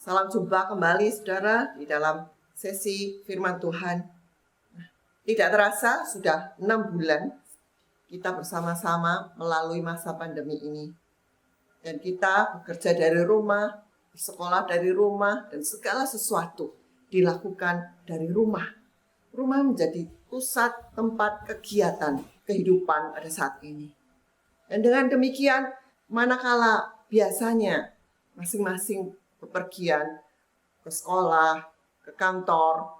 Salam jumpa kembali saudara di dalam sesi firman Tuhan. Tidak terasa sudah 6 bulan kita bersama-sama melalui masa pandemi ini. Dan kita bekerja dari rumah, sekolah dari rumah, dan segala sesuatu dilakukan dari rumah. Rumah menjadi pusat tempat kegiatan kehidupan pada saat ini. Dan dengan demikian, manakala biasanya masing-masing bepergian ke sekolah, ke kantor,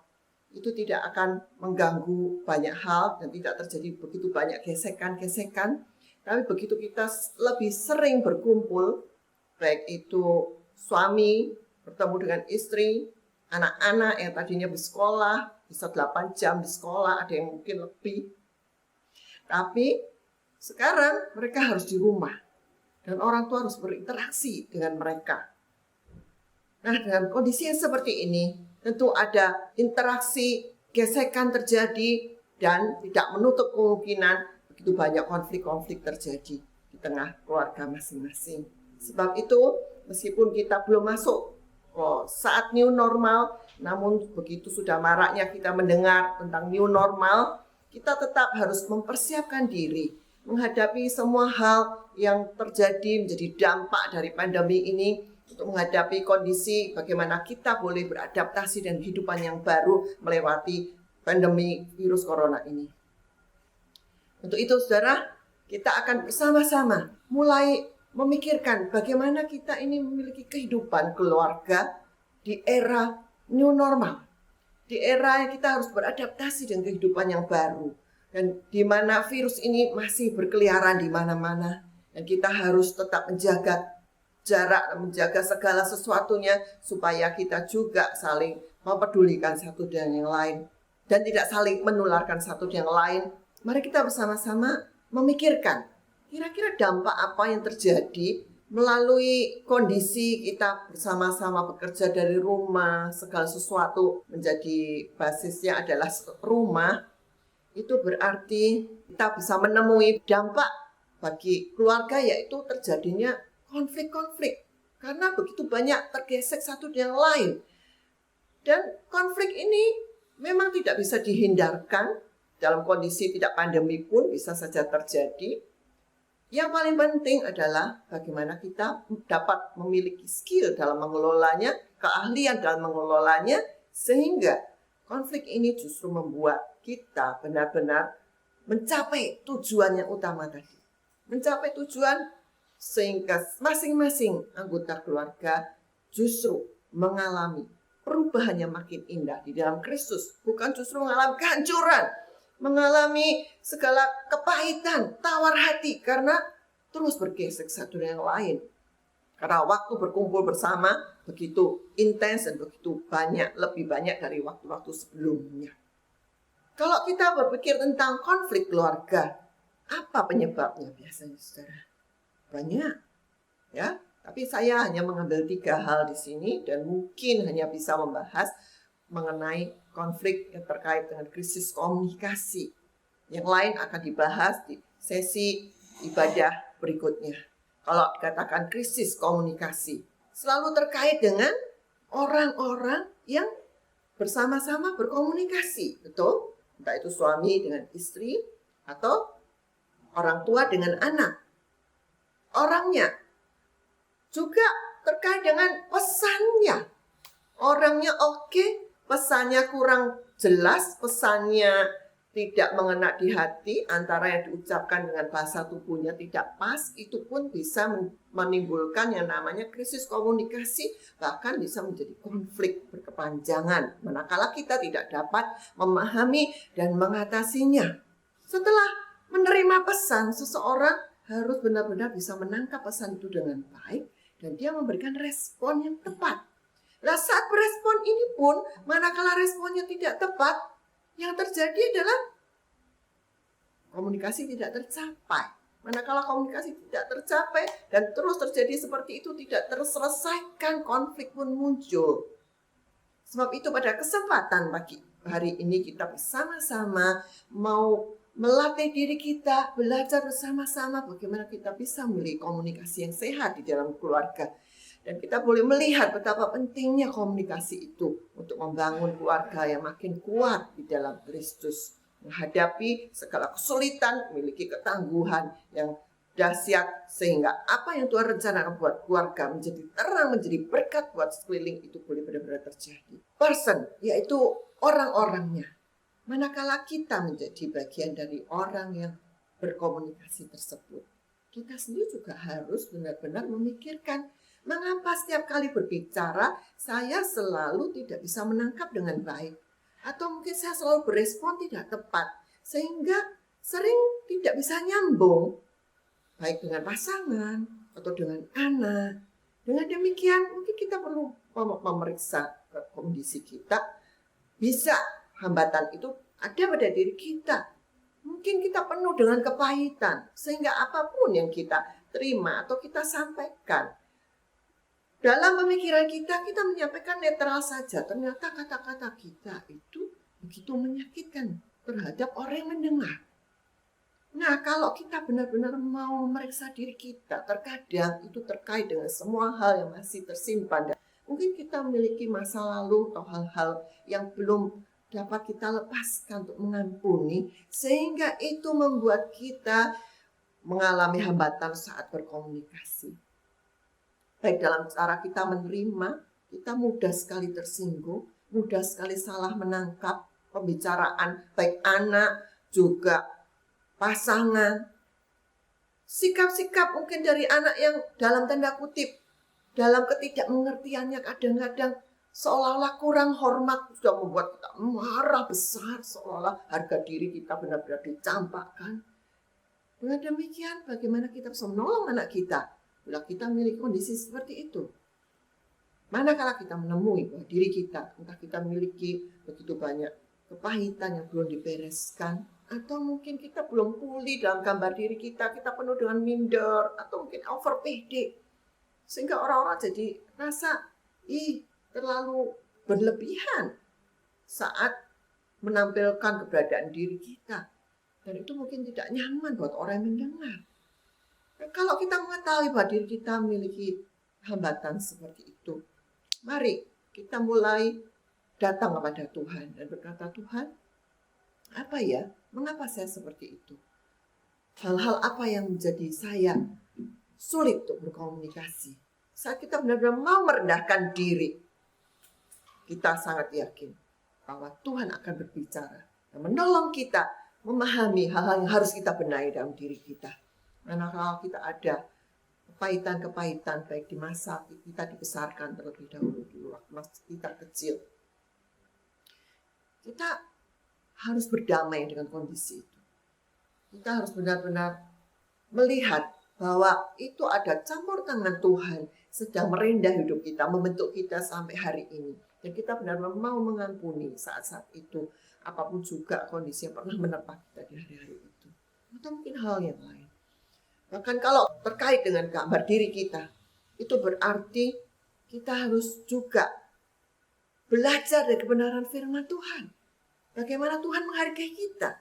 itu tidak akan mengganggu banyak hal dan tidak terjadi begitu banyak gesekan-gesekan. Tapi begitu kita lebih sering berkumpul, baik itu suami bertemu dengan istri, anak-anak yang tadinya bersekolah, bisa 8 jam di sekolah, ada yang mungkin lebih. Tapi sekarang mereka harus di rumah dan orang tua harus berinteraksi dengan mereka. Nah, dengan kondisi yang seperti ini, tentu ada interaksi, gesekan terjadi, dan tidak menutup kemungkinan begitu banyak konflik-konflik terjadi di tengah keluarga masing-masing. Sebab itu, meskipun kita belum masuk saat new normal, namun begitu sudah maraknya kita mendengar tentang new normal, kita tetap harus mempersiapkan diri menghadapi semua hal yang terjadi menjadi dampak dari pandemi ini, untuk menghadapi kondisi bagaimana kita boleh beradaptasi dan kehidupan yang baru melewati pandemi virus corona ini. Untuk itu saudara, kita akan bersama-sama mulai memikirkan bagaimana kita ini memiliki kehidupan keluarga di era new normal. Di era yang kita harus beradaptasi dengan kehidupan yang baru. Dan di mana virus ini masih berkeliaran di mana-mana. Dan kita harus tetap menjaga jarak, menjaga segala sesuatunya supaya kita juga saling mempedulikan satu dan yang lain dan tidak saling menularkan satu dan yang lain. Mari kita bersama-sama memikirkan kira-kira dampak apa yang terjadi melalui kondisi kita bersama-sama bekerja dari rumah, segala sesuatu menjadi basisnya adalah rumah. Itu berarti kita bisa menemui dampak bagi keluarga, yaitu terjadinya konflik-konflik, karena begitu banyak tergesek satu dengan yang lain. Dan konflik ini memang tidak bisa dihindarkan, dalam kondisi tidak pandemi pun bisa saja terjadi. Yang paling penting adalah bagaimana kita dapat memiliki skill dalam mengelolanya, keahlian dalam mengelolanya, sehingga konflik ini justru membuat kita benar-benar mencapai tujuan yang utama tadi. Mencapai tujuan sehingga masing-masing anggota keluarga justru mengalami perubahan yang makin indah di dalam Kristus. Bukan justru mengalami kehancuran, mengalami segala kepahitan, tawar hati karena terus bergesek satu dengan yang lain. Karena waktu berkumpul bersama begitu intens dan begitu banyak, lebih banyak dari waktu-waktu sebelumnya. Kalau kita berpikir tentang konflik keluarga, apa penyebabnya biasanya, saudara? Banyak, ya. Tapi saya hanya mengambil 3 hal di sini dan mungkin hanya bisa membahas mengenai konflik yang terkait dengan krisis komunikasi. Yang lain akan dibahas di sesi ibadah berikutnya. Kalau dikatakan krisis komunikasi, selalu terkait dengan orang-orang yang bersama-sama berkomunikasi, betul? Entah itu suami dengan istri atau orang tua dengan anak. Orangnya juga terkait dengan pesannya. Orangnya oke, pesannya kurang jelas, pesannya tidak mengena di hati, antara yang diucapkan dengan bahasa tubuhnya tidak pas, itu pun bisa menimbulkan yang namanya krisis komunikasi, bahkan bisa menjadi konflik berkepanjangan manakala kita tidak dapat memahami dan mengatasinya. Setelah menerima pesan, seseorang harus benar-benar bisa menangkap pesan itu dengan baik dan dia memberikan respon yang tepat. Nah, saat berespon ini pun, manakala responnya tidak tepat, yang terjadi adalah komunikasi tidak tercapai. Manakala komunikasi tidak tercapai dan terus terjadi seperti itu, tidak terselesaikan, konflik pun muncul. Sebab itu pada kesempatan pagi hari ini kita bersama-sama mau melatih diri kita, belajar bersama-sama bagaimana kita bisa memiliki komunikasi yang sehat di dalam keluarga. Dan kita boleh melihat betapa pentingnya komunikasi itu untuk membangun keluarga yang makin kuat di dalam Kristus. Menghadapi segala kesulitan, memiliki ketangguhan yang dahsyat, sehingga apa yang Tuhan rencanakan buat keluarga menjadi terang, menjadi berkat buat sekeliling, itu boleh benar-benar terjadi. Person, yaitu orang-orangnya. Manakala kita menjadi bagian dari orang yang berkomunikasi tersebut, kita sendiri juga harus benar-benar memikirkan, mengapa setiap kali berbicara saya selalu tidak bisa menangkap dengan baik, atau mungkin saya selalu berespon tidak tepat, sehingga sering tidak bisa nyambung baik dengan pasangan atau dengan anak. Dengan demikian mungkin kita perlu memeriksa kondisi kita. Bisa hambatan itu ada pada diri kita. Mungkin kita penuh dengan kepahitan, sehingga apapun yang kita terima atau kita sampaikan, dalam pemikiran kita menyampaikan netral saja. Ternyata kata-kata kita itu begitu menyakitkan terhadap orang yang mendengar. Nah, kalau kita benar-benar mau memeriksa diri kita, terkadang itu terkait dengan semua hal yang masih tersimpan. Dan mungkin kita memiliki masa lalu atau hal-hal yang belum dapat kita lepaskan untuk mengampuni, sehingga itu membuat kita mengalami hambatan saat berkomunikasi. Baik dalam cara kita menerima, kita mudah sekali tersinggung, mudah sekali salah menangkap pembicaraan, baik anak juga pasangan. Sikap-sikap mungkin dari anak yang dalam tanda kutip, dalam ketidakmengertiannya kadang-kadang seolah-olah kurang hormat, sudah membuat kita marah besar, seolah-olah harga diri kita benar-benar dicampakkan. Dengan demikian, bagaimana kita bisa menolong anak kita bila kita memiliki kondisi seperti itu? Manakala kita menemui bahwa diri kita, entah kita memiliki begitu banyak kepahitan yang belum dibereskan, atau mungkin kita belum pulih dalam gambar diri kita penuh dengan minder, atau mungkin over PD, sehingga orang-orang jadi rasa terlalu berlebihan saat menampilkan keberadaan diri kita, dan itu mungkin tidak nyaman buat orang yang mendengar. Dan kalau kita mengetahui bahwa diri kita memiliki hambatan seperti itu, mari kita mulai datang kepada Tuhan dan berkata, Tuhan, apa ya? Mengapa saya seperti itu? Hal-hal apa yang menjadi saya sulit untuk berkomunikasi? Saat kita benar-benar mau merendahkan diri, kita sangat yakin bahwa Tuhan akan berbicara dan menolong kita memahami hal-hal yang harus kita benahi dalam diri kita. Manakala kita ada kepahitan-kepahitan baik di masa kita dibesarkan terlebih dahulu, waktu kita kecil, kita harus berdamai dengan kondisi itu. Kita harus benar-benar melihat bahwa itu ada campur tangan Tuhan sedang merendah hidup kita, membentuk kita sampai hari ini. Dan kita benar-benar mau mengampuni saat-saat itu, apapun juga kondisi yang pernah menerpa kita di hari-hari itu. Atau mungkin hal yang lain. Bahkan kalau terkait dengan gambar diri kita, itu berarti kita harus juga belajar dari kebenaran firman Tuhan. Bagaimana Tuhan menghargai kita,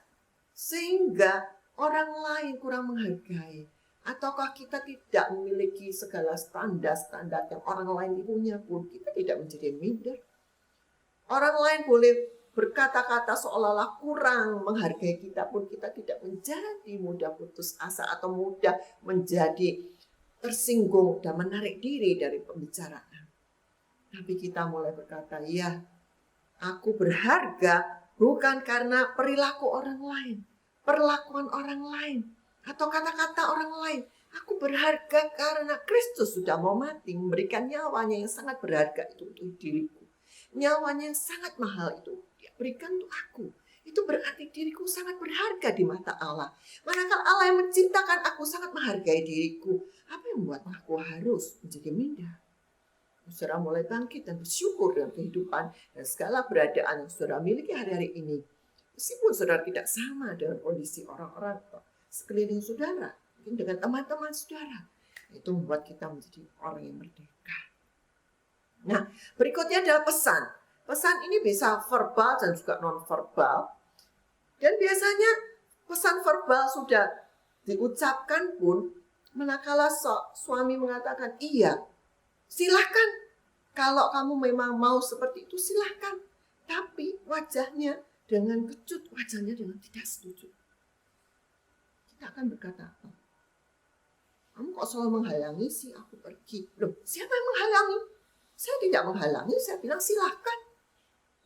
sehingga orang lain kurang menghargai. Ataukah kita tidak memiliki segala standar-standar yang orang lain punya pun, kita tidak menjadi minder. Orang lain boleh berkata-kata seolah-olah kurang menghargai kita pun, kita tidak menjadi mudah putus asa atau mudah menjadi tersinggung dan menarik diri dari pembicaraan. Tapi kita mulai berkata, ya, aku berharga bukan karena perilaku orang lain, perlakuan orang lain, atau kata-kata orang lain. Aku berharga karena Kristus sudah mau mati, memberikan nyawanya yang sangat berharga itu untuk diriku. Nyawanya yang sangat mahal itu dia berikan untuk aku. Itu berarti diriku sangat berharga di mata Allah. Manakala Allah yang menciptakan aku sangat menghargai diriku, apa yang membuat aku harus menjadi minder? Saudara mulai bangkit dan bersyukur dengan kehidupan dan segala keberadaan yang saudara miliki hari-hari ini. Meskipun saudara tidak sama dengan kondisi orang-orang sekeliling saudara, mungkin dengan teman-teman saudara, itu membuat kita menjadi orang yang merdeka. Nah, berikutnya adalah pesan. Pesan ini bisa verbal dan juga non-verbal. Dan biasanya pesan verbal sudah diucapkan pun, manakala suami mengatakan, iya, Silahkan. Kalau kamu memang mau seperti itu, silahkan. Tapi wajahnya dengan kecut, wajahnya dengan tidak setuju. Kita akan berkata apa? Kamu kok selalu menghalangi sih aku pergi? Loh, siapa yang menghalangi? Saya tidak menghalangi, saya bilang silahkan.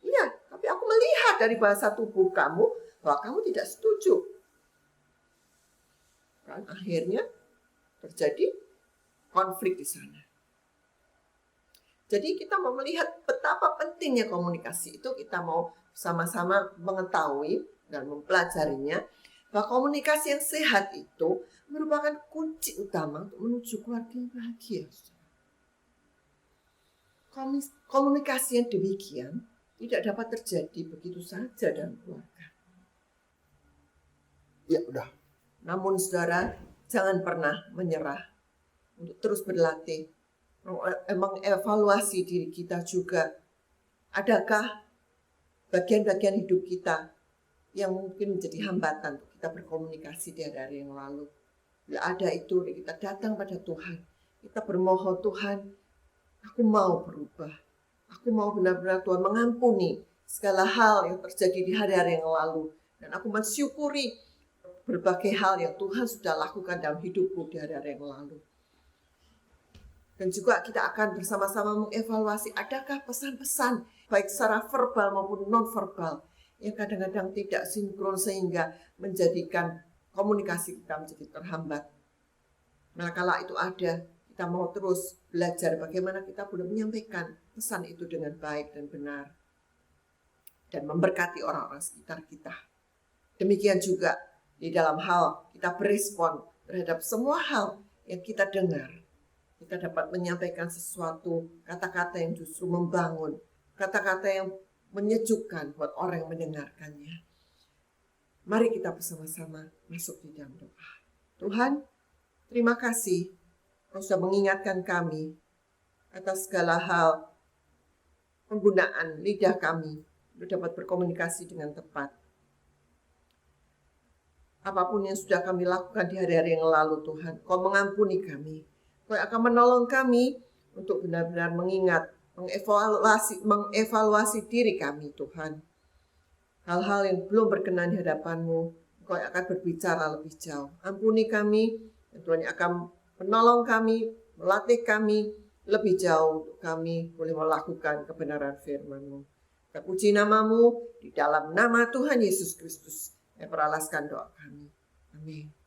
Iya, tapi aku melihat dari bahasa tubuh kamu bahwa kamu tidak setuju. Kan akhirnya terjadi konflik di sana. Jadi kita mau melihat betapa pentingnya komunikasi itu, kita mau sama-sama mengetahui dan mempelajarinya, bahwa komunikasi yang sehat itu merupakan kunci utama untuk menuju keluarga yang bahagia. Komunikasi yang demikian tidak dapat terjadi begitu saja dalam keluarga. Ya udah. Namun saudara, jangan pernah menyerah untuk terus berlatih, mengevaluasi diri kita juga. Adakah bagian-bagian hidup kita yang mungkin menjadi hambatan untuk kita berkomunikasi di hari yang lalu? Bila ada itu, kita datang pada Tuhan. Kita bermohon, Tuhan, aku mau berubah. Aku mau benar-benar Tuhan mengampuni segala hal yang terjadi di hari-hari yang lalu. Dan aku mensyukuri berbagai hal yang Tuhan sudah lakukan dalam hidupku di hari-hari yang lalu. Dan juga kita akan bersama-sama mengevaluasi adakah pesan-pesan baik secara verbal maupun non-verbal yang kadang-kadang tidak sinkron sehingga menjadikan komunikasi kita menjadi terhambat. Nah, kalau itu ada, kita mau terus belajar bagaimana kita boleh menyampaikan pesan itu dengan baik dan benar dan memberkati orang-orang sekitar kita. Demikian juga di dalam hal kita berespon terhadap semua hal yang kita dengar. Kita dapat menyampaikan sesuatu kata-kata yang justru membangun, kata-kata yang menyejukkan buat orang yang mendengarkannya. Mari kita bersama-sama masuk di dalam doa. Tuhan, terima kasih Kau sudah mengingatkan kami atas segala hal penggunaan lidah kami untuk dapat berkomunikasi dengan tepat. Apapun yang sudah kami lakukan di hari-hari yang lalu, Tuhan, Kau mengampuni kami. Kau akan menolong kami untuk benar-benar mengingat, mengevaluasi diri kami, Tuhan. Hal-hal yang belum berkenan di hadapan-Mu, Kau akan berbicara lebih jauh. Ampuni kami, dan Tuhan akan menolong kami, melatih kami lebih jauh untuk kami boleh melakukan kebenaran firman-Mu. Terpuji nama-Mu di dalam nama Tuhan Yesus Kristus yang beralaskan doa kami. Amin.